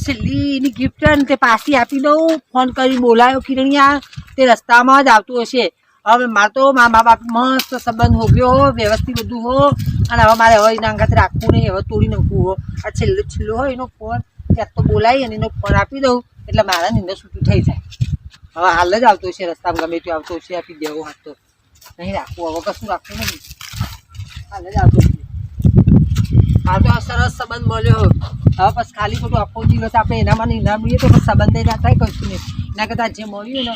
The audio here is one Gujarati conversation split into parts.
છેલ્લી એની ગિફ્ટ ને તે પાછી આપી દઉં. ફોન કરી બોલાયો કિરણિયા, તે રસ્તામાં જ આવતું હશે. હવે મારે તો મા બાપ મસ્ત સંબંધ હોગ્યો હો, વ્યવસ્થિત બધું હો. અને હવે મારે હવે એના અંગાત રાખવું નહીં, હવે તોડી નાખવું હો. આ છેલ્લો હોય એનો ફોન ત્યાં તો બોલાવી અને એનો ફોન આપી દઉં એટલે મારા નિંદર છૂટું થઈ જાય. હવે હાલ જ આવતો છે રસ્તામાં, ગમે તે આવતો છે આપી દેવો. હાથ તો નહીં રાખવું, હવે કશું રાખવું નહીં, હાલ જ આવતો છે. હા તો સરસ સંબંધ મળ્યો. હવે બસ ખાલી ખોટું આખો દિવસ આપણે એનામાં ના મળીએ તો બસ સંબંધ ના થાય, કશું નહીં. એના કરતાં જે મળ્યું ને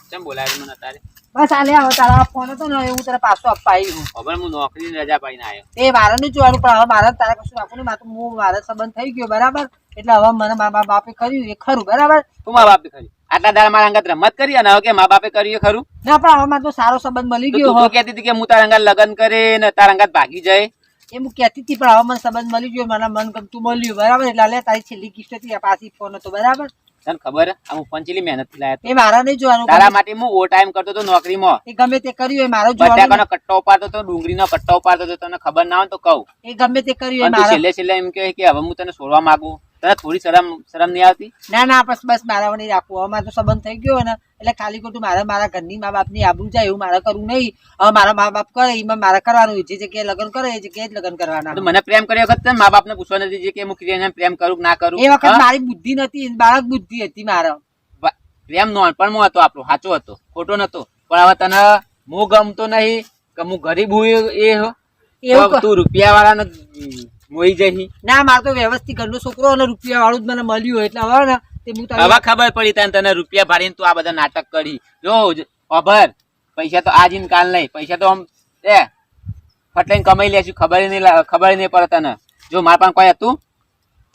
કેમ બોલાવ્યું મને અત્યારે? બસ આલે હવે તારા ફોન હતો ને એવું તારા પાછો આપવા આવી હું. ખબર હું નોકરીની રજા પાડીને આવ્યો. એ મારે નહીં જોવાનું, પણ હવે મારે તારા કશું રાખવું નહીં. મારે હું મારા સંબંધ થઈ ગયો બરાબર, એટલે હવે મને મા બાપે કર્યું એ ખરું બરાબર. તું મા બાપે કર્યું આટલા દાડા મારા અંગત રમત કરી અને હવે કે મા બાપે કર્યું એ ખરું ના? પણ હવે મારે તો સારો સંબંધ મળી ગયો. તું કહેતી હતી કે હું તારા અંગત લગ્ન કરે ને તારા અંગત ભાગી જાય, એ હું કહેતી હતી, પણ હવે મને સંબંધ મળી ગયો, મને મન ગમતું મળ્યું બરાબર. એટલે લે તારી છેલ્લી ગિફ્ટ હતી, પાછી ફોન હતો બરાબર. તને ખબર હું પંચેલી મહેનત થી લાયા એ મારા નહીં જોવાનું, તારા માટે હું ઓવર ટાઈમ કરતો હતો નોકરીમાં. એ ગમે તે કર્યું એ મારો જોવાનું. બટાકાનો કટ્ટો ઉપાડતો હતો, ડુંગળીનો કટ્ટો ઉપાડતો હતો, તને ખબર ના હોય તો કહું. એ ગમે તે કર્યું એ અને તું મારા. છેલ્લે એમ કહે કે હવે હું તને છોડવા માંગુ, તને થોડી શરમ નહીં આવતી? ના ના બસ બસ મારા નહીં રાખવું. હવે મારો તો સંબંધ થઈ ગયો ને એટલે ખાલી ખોટું મારા ઘરની મા બાપ ની આબરૂ જાય એવું મારે કરવું નહીં. હવે મારા મા બાપ કરે એમાં મારે કરવાનું, જે જગ્યાએ લગ્ન કરે એ જગ્યાએ જ લગ્ન કરવાના. મને પ્રેમ કર્યો વખત મા બાપ ને પૂછવા નથી કે હું કિરણને પ્રેમ કરું કે ના કરું? એ વખત મારી બુદ્ધિ નથી, બાળક બુદ્ધિ હતી. મારો પ્રેમ નોનપણમાં હતો, આપણો સાચો હતો, ખોટો નતો. પણ હવે તને હું ગમતો નહીં કે હું ગરીબ હું એ તું રૂપિયા વાળા ને મોઈ જઈ? ના, મારે તો વ્યવસ્થિત ઘરનો છોકરો અને રૂપિયા વાળું જ મને મળ્યું એટલે હવે ને હવે ખબર પડી તને રૂપિયા ભારીને તું આ બધા નાટક કરી. જો અભર પૈસા તો આજ ને કાલ નહીં, પૈસા તો આમ ફટલાઈને કમાઈ લેશું, ખબર નહીં પડે તને. જો મારા પાસે કોઈ હતું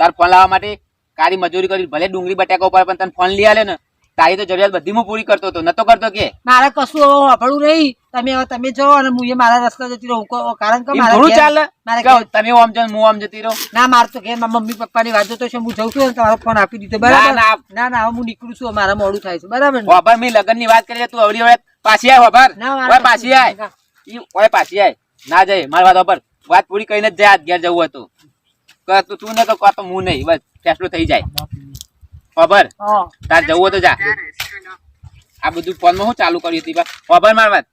તાર ફોન લાવવા માટે કારી મજૂરી કરી, ભલે ડુંગળી બટાકા ઉપર, પણ તને ફોન લઈ આલે ને તારી તો જરૂરિયાત બધી હું પૂરી કરતો હતો, નતો કરતો કે? મારે કશું વાપરવું નહીં, તમે જાઓ અને હું મારા રસ્તા જતી રહું. કારણ કે મારે ચાલે તમે આમ જાઓ હું આમ જતી રહું? ના, મારે તો ઘેર મમ્મી પપ્પા ની વાત જોતો છે, હું જઉં છું, તમારો ફોન આપી દીધો બરાબર. ના ના હવે હું નીકળું છું, મારા મોડું થાય છે બરાબર. વાપર મેં લગ્ન ની વાત કરી, તું અવળી વખત પાછી આય વાપર, પાછી આય, પાછી આય. ના જાય મારી વાત વાપર, વાત પૂરી કરીને જ જાય. ઘેર જવું હતું તું ને તો હું નહીં, બસ ફેસલો થઈ જાય. ખબર તાર જવું તો જા. આ બધું ફોન માં હું ચાલુ કર્યું હતી ખબર માર વાત.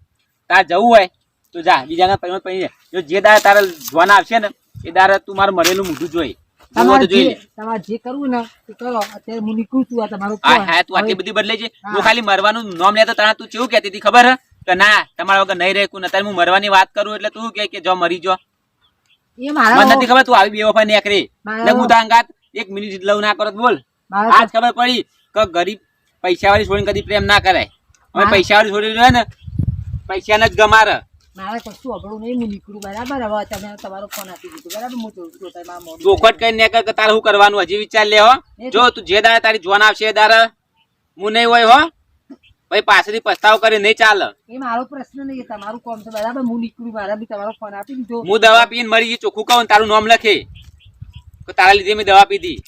તાર જવું હોય તો જા, બીજા પડી જાય. જો જે દાડે તારે જોવાના આવશે ને એ દાડે તું મારું મરેલું મોઢું જોઈ તમારે જે કરવું ને કરો. અત્યારે હું નીકળું છું, આ તમારું હા તું આટલી બધી બદલાઈ છે. હું ખાલી મરવાનું નામ લેતો તારા તું કેવું કહેતી હતી ખબર કે ના તમારા વગર નહીં રહેકું. અત્યારે હું મરવાની વાત કરું એટલે તું કે જો મરી જો. મને નથી ખબર તું આવી બેવફા નીકળી એટલે હું તાંગાત 1 મિનિટ લવ ના કરો બોલ. આજ ખબર પડી કે ગરીબ પૈસા વાળી છોડીને કદી પ્રેમ ના કરાય. હવે પૈસા વાળી છોડી રહ્યો ને પૈસા ને જ ગમારે. મારે કશું અબળું નહીં, હું નીકળું બરાબર. હવે તમે તમારો ફોન આપી દીધો બરાબર. હું ચોખટ કઈ ને તારે શું કરવાનું હજી વિચાર લે હો. જો તું જે દાડે તારી જોન આવશે એ દાડે હું નહીં હોય હો, ભાઈ પાછળથી પસ્તાવ કરી નહીં ચાલે. એ મારો પ્રશ્ન નહીં, તમારું કામ છે બરાબર. હું નીકળું, મારા બી તમારો ફોન આપી દીધો. હું દવા પીને મરી ગઈ ચોખ્ખું કહું, તારું નામ લખે તો તારા લીધે મેં દવા પીધી.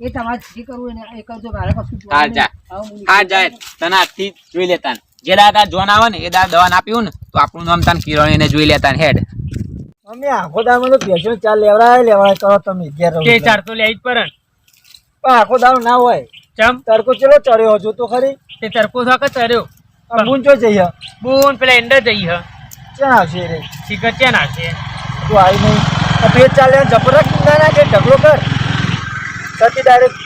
એ તમારે જે કરવું એને એ કરજો, મારે કશું હા જાય તને આજથી જોઈ લેતા. જે દાદા જોન આવે ને એ દાદા દવા ના પીવું ને તો આપણું નામ તાન કિરણ એને જોઈ લેતા હેડ. અમે આખો દાડો તો ભેંસો ચાર લેવડાય કરો તમે ઘેર રહો. તે ચાર તો લેવી જ પડે પણ આખો દાડો ના હોય. ચમ તડકો ચલો ચડ્યો જો તો ખરી. તે તરકો થા કે તર્યો બૂન ચો જઈએ, બૂન પેલા એન્ડર જઈ હ ક્યાં આવશે રે? શીખર ક્યાં નાખશે તું આવી નહીં ભેજ ચાલે જબરક ના નાખે ઢગલો કર સતી ડાયરેક્ટ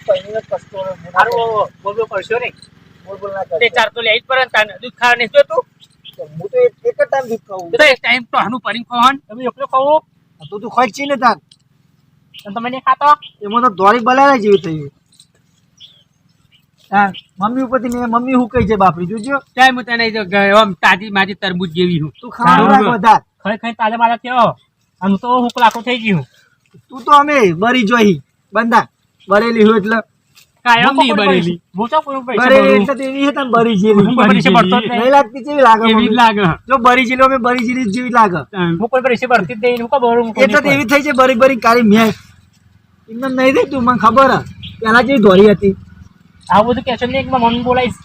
પહેરીને કસતો બોલવો પડશો ને. બોલ બોલ ના તે કર. ચાર તો લેવી જ પડે ને તાને દૂધ ખાવા નહીં જોતું. હું તો એક જ ટાઈમ દૂધ ખાવું. તો એક ટાઈમ તો આનું પરી ખાવાનું તમે એકલો ખાવો તું ખોઈ છે ને તાર તમે નહીં ખાતો. એમાં તો દોરી બલાડા જેવી થઈ. હા મમ્મી ઉપરથી ને મમ્મી હું કહી છે બાપરી જોજો. ત્યાં હું તને આમ તાજી માજી તરબૂચ જેવી હું તું ખાવાનું રાખ વધાર. ખાઈ ખાઈ તાલે મારા થયો આમ તો હું લાખો થઈ ગયું. તું તો અમે બરી જોઈ બંધા બરેલી હોય એટલે કાયમ નહીં બનેલી બોચો કોઈ બરેલી એટલે તો એવી હતા ને બરી જેવી પૈસા ભરતો જ નહીં લાગતી કેવી લાગે એવી મમ્મી? લાગે જો બરી જેલી અમે બરી જેલી જેવી લાગે. હું કોઈ પૈસા ભરતી જ નહીં હું ખબર એટલે તો એવી થઈ છે બરી બરી કાળી મેં એમને નહીં રહી તું મને ખબર હે પેલા જેવી ધોરી હતી. આવું બધું કેશન નહીં એકમાં મમ્મી બોલાઈશ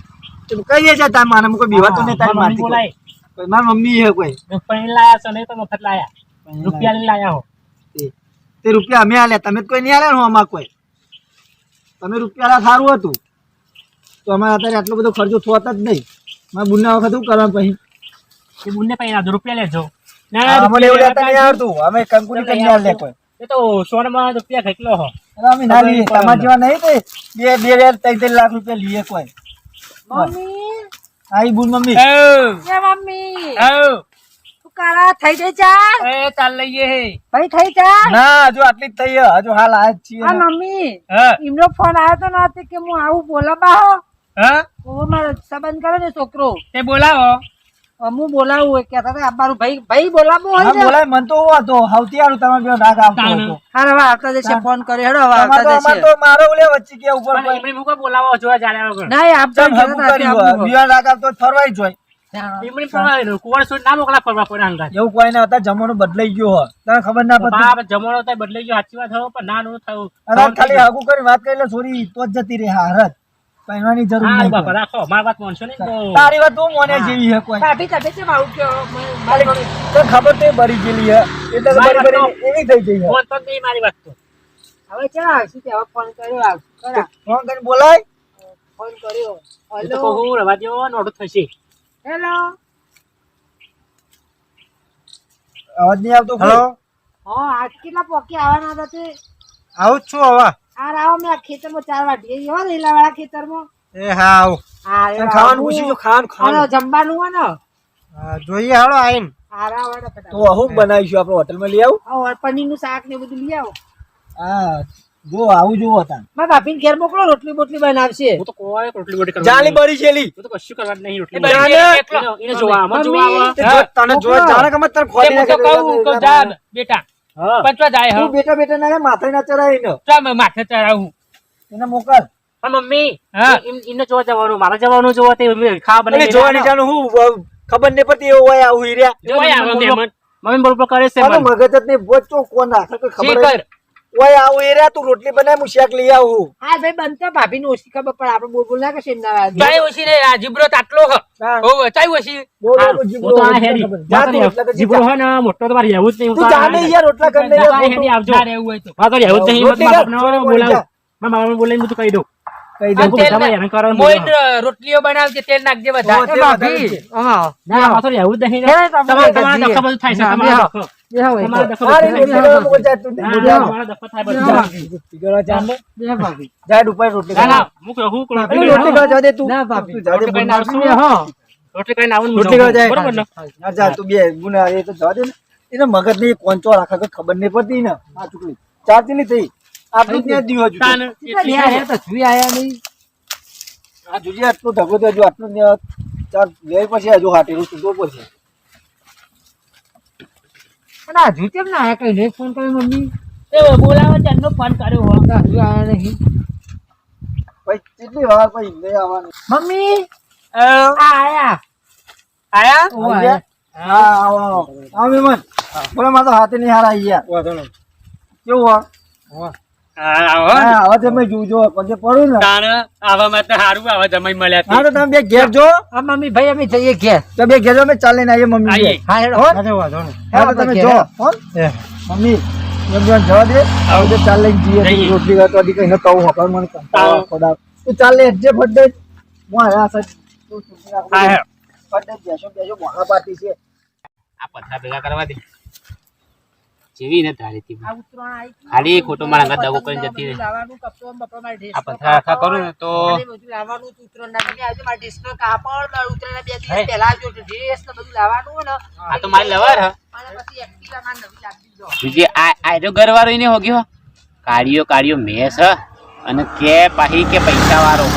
તું કઈ દે છે તાર માને કોઈ બીવા તો નહીં તારી મમ્મી મારતી બોલાય કોઈ મારી મમ્મી હે કોઈ પણ લાયા છો નહીં તો મફત લાયા રૂપિયા લઈને લાયા હો. તે રૂપિયા અમે આલ્યા, તમે તો કોઈ નહીં આલ્યા ને આમાં કોઈ. તમે રૂપિયા સારું હતું તો અમારે અત્યારે આટલો બધો ખર્ચો થોત જ નહીં. મારા બુનના વખત શું કરવાનું પછી? એ બુનને પૈસા આપજો, રૂપિયા લેજો. અમને એવું લેતા નહીં આવડતું, અમે કંકુની કઈ નહીં આલે કોઈ. એ તો સોનામાં રૂપિયા ખેંચલો હો. અમે ના લઈએ, તમારા જેવા નહીં તે 2-3 લાખ રૂપિયા લઈએ કોઈ. મમ્મી આઈ બુન મમ્મી. એ મમ્મી તું કારા થઈ ગઈ ચા? એ ચાલ લઈએ હે. ભાઈ થઈ ચા? ના હજુ આટલી જ થઈ હજુ હાલ આજ છીએ આ ને. મમ્મી હા એમનો ફોન આવ્યો તો નથી કે હું આવું બોલાવા હો હા ઓ મારો સંબંધ કરે ને છોકરો તે બોલાવો. હું બોલાવું હોય કહેતા હતા મારું ભાઈ બોલાવું હા હોય ને. બોલાય મન તો એવો હતો સૌથી સારું તમારે બેવ રાગ આવતો હતો. હા હવે આવતા જશે ફોન કર્યો હેડો હવે તમારે તો આવતા અમારે જશે તો મારો ઓલે વચ્ચે કે ઉપર પણ એમની મુકો બોલાવો જોવા જાણ્યા વગર. ના એ આપતા ચમ હગું કર્યું બીવા રાગ આવતો હોય તો ફરવાય જ હોય. એમની પણ કુંવર સૂટ ના મોકલા ફરવા કોઈ અંગાત. એવું કોઈ ના હતા જમાનો બદલાઈ ગયો હોય તને ખબર ના પડતી. બાપ જમણો તો બદલાઈ ગયો, સાચી વાત થયો પણ ના નું થયું. અરે ખાલી હગું કરી વાત કરી લે છોરી તો જ જતી રહે હારત પહેરવાની જરૂર હા નહીં બાપા કોઈ. રાખો, મારી વાત માનશો નહીં તો. તારી વાત તું મોને જેવી હે કોઈ. ભાભી તમે કેમ આવું કયો ખાલી તને ખબર તો એ બરી ગયેલી હે એટલે તો મારી બરી વાત બરી એવી થઈ ગઈ હે. ફોન તો જ નહીં મારી વાત તો. હવે ચાલ આવશું તે હવે ફોન કર્યો આવશું ફોન કરીને બોલાય. ફોન કર્યો એ તો હેલો કહું રવા દેવો નોટો થશે. હેલો અવાજ નહીં આવતો. હેલો હા આજ કેટલા પોકી આવવાના હતા તે? આવું જ છું હવે. આ રાવ મેં આ ખેતરમાં 4 વાટી એવા રેલા વાળા ખેતરમાં. એ હા આવું. હા તને ખાવાનું પૂછ્યું છું, ખાવાનું જમવાનું હોય ને જોઈએ હાલો આઈન. હારા વાળા ફટાફટ. તો હું બનાવીશું આપણે હોટલમાં લઈ આવું. હા પનીરનું શાક ને બધું લઈ આવો. હા જો આવું જોવો હતા. મારા ભાભીને ઘેર મોકલો રોટલી બોટલી બનાવશે. હું તો કોઈ રોટલી બોટલી કરવા જાલી બળી છેલી. હું તો કશું કરવા જ નહીં રોટલી એ બોટલી. જાને. એને જોવા આમાં જોવા આવા. તે જો તને જો જાણે કે મત તને ખોદી હું તો કહું કે જા બેટા હા. પંચવા જાય તું હો. બેટા બેટા ના માથે ના ચડાય ને ચાલ માથે ચડાવું. એને મોકલ. પણ મમ્મી એને જોવા જવાનું, મારે જવાનું જોવા તે ખાવા અને બનાવી જોવાની જાણું હું ખબર નહીં પડતી એવું હોય આવું હીર્યા. જોવા આવે મહેમાન. મમ્મી બોલ કરે છે આનો મને. મગજ જ નહીં બોજ તો કોણ રાખે કોઈ ખબર શી જ કર? ઓય આવું હીર્યા તું રોટલી બનાય હું શાક લઈ આવું. હા ભાઈ બનતો ભાભીને ઓછી ખબર પડે આપણે બોલ બોલ ના કે ના વાત. ચાય ઓછી ને આ જીબ્રો તાટલો હ. હા. ઓ ચાય ઓછી. બોલ, બોલ, હારું, જીબ્રો હું તો આ ઓછી હેડી. ખબર. જા તું રોટલા કરી જીબ્રો જા. હોય ને મોટો તો મારે રહેવું જ નહીં. હું તું તો જા ને યાર રોટલા કરી જા, લઈ હેડી આવજો. મારે રહેવું તો રહેવું જ નહીં. રોટલી મારા કર, બાપને છોડ બોલાવું. જા. મારા બાબાને બોલાવીને બધું કહી દઉં. કહી આ દઉં. તેલ ના- મોઈન રોટલીઓ બનાવજે, તેલ નાખજે હો, બધા. તેલ ભાભી હા ના, આ તો રહેવું જ નહીં ને. હે, તમારે તમારા જઈએ. દખા બધું થાય છે. ના, તમારા બેહો. દખો. બેહો એ તમારા તો. દખો હા, બધું રોટલી થાય. કરવા મોકલ જા તું. ના, જા. ના, તમારા દખો થાય બધું. ના. રોટલી કરવા જા. બે ભાભી. જા ડુપાઈ રોટલી ના, કરવા. ના, હું કહું, હું કહું. અરે રોટલી કરવા જા દે તું. ના, ભાભી. તું જા દે રોટલી કરીને બુના. આવશું. હા રોટલી કરીને આવું ને રોટલી કરવા જાય. બરોબર ને? હા, જા તું બે ગુના એ તો જવા દે ને. એને મગજ નહીં કોંચો રાખે કે ખબર નહીં પડતી ને આ ચૂકલી ચારતી નહીં થઈ આટલું જ નહીં દીધું હજુ તો. તાન એટલી લે હે તો જોઈ આયા નહીં. આ જોજે આટલું ઢગલો તો હજુ આટલું જ નહીં. ચાર લે પછી હજુ હાટેલું સીધો પછી પણ આ હજુ કેમ ના આયા કઈ નહીં ફોન કર્યો મમ્મી? એ બોલાવા ચાલનો ફોન કર્યો હો. હજુ આયા નહીં. પછી કેટલી વાર પછી લઈ આવવાની. મમ્મી આ આયા. આયા? ઓ આવી આયા. ગયા? હા આવો આવો આવો મહેમાન બોલો મારે તો હાથે નહીં હારા આવી ગયા કેવું હા હા હવે તમે જોજો પગે પડું ને તાન આવા માટે હારું આવા જમાઈ મળ્યા હા તો તમે બે ઘેર જો હા મમ્મી ભાઈ અમે જઈએ ઘેર. તો બે ઘેર જો અમે ચાલીને આવીએ મમ્મી આવીએ. ઘેર. હા હેડો. હો? હા, હા તો તમે ઘેર. જો હો? મમ્મી એમ જોઈને જવા દે હવે તો ચાલ લઈને જઈએ જઈએ. રોટલી ખાતો હજી કઈ ન કહું હકર મને કંટાળો હા. ખોડાવ. તું ચાલ લે જે ફટે હું આયા સાહેબ તું છોકરી રાખો. હા, હા. ફટે બેસો બેસો મોડા પાર્ટી છે આ પથરા ભેગા કરવા દે જેવી ને ધારીથી આ ઉતરાણ આઈ ગયું. ખાલી ખોટું મારા આગળ દગો કરીને જતી રહી. લાવવાનું કપડો બપડો મારે ડ્રેસ આ પથરા આખા કરું ને તો ખાલી બધું લાવવાનું હતું. ઉતરાણ ના દિને આજે મારે ડ્રેસનો કાપડ મારે ઉતરાણના 2 દિવસ પહેલા આવજો એટલે ડ્રેસ ને બધું લાવવાનું હોય ને આ તો મારી લવાર હ અને પછી એક્ટિવા માં નવી લાવી દીધો. બીજી આ જો ઘરવાળો એને હોગ્યો કાળિયો મેસ હ અને કે પાહી કે પૈસા વાળો હ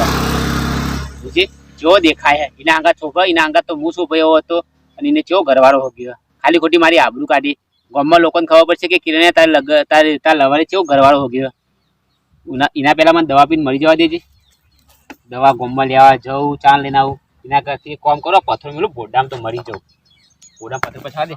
બીજી જો દેખાય હે એના આગળ છોકરો એના આગળ તો હું શું ભયો હતો અને એને ચો ઘરવાળો હોગ્યો ખાલી ખોટી મારી આબરૂ કાઢી ગામમાં લોકોને ખબર પડશે કે કિરણે તાર લવારે ચેવો ઘરવાળો હોગ્યો એના પહેલા મને દવા પીને મરી જવા દેજે દવા ગામમાં લેવા જવું ચાલ લઈને આવું એના કરતી કોમ કરો પથ્થર મેલું બોડામ તો મરી જાઉં બોડામ પથ્થર પછા દે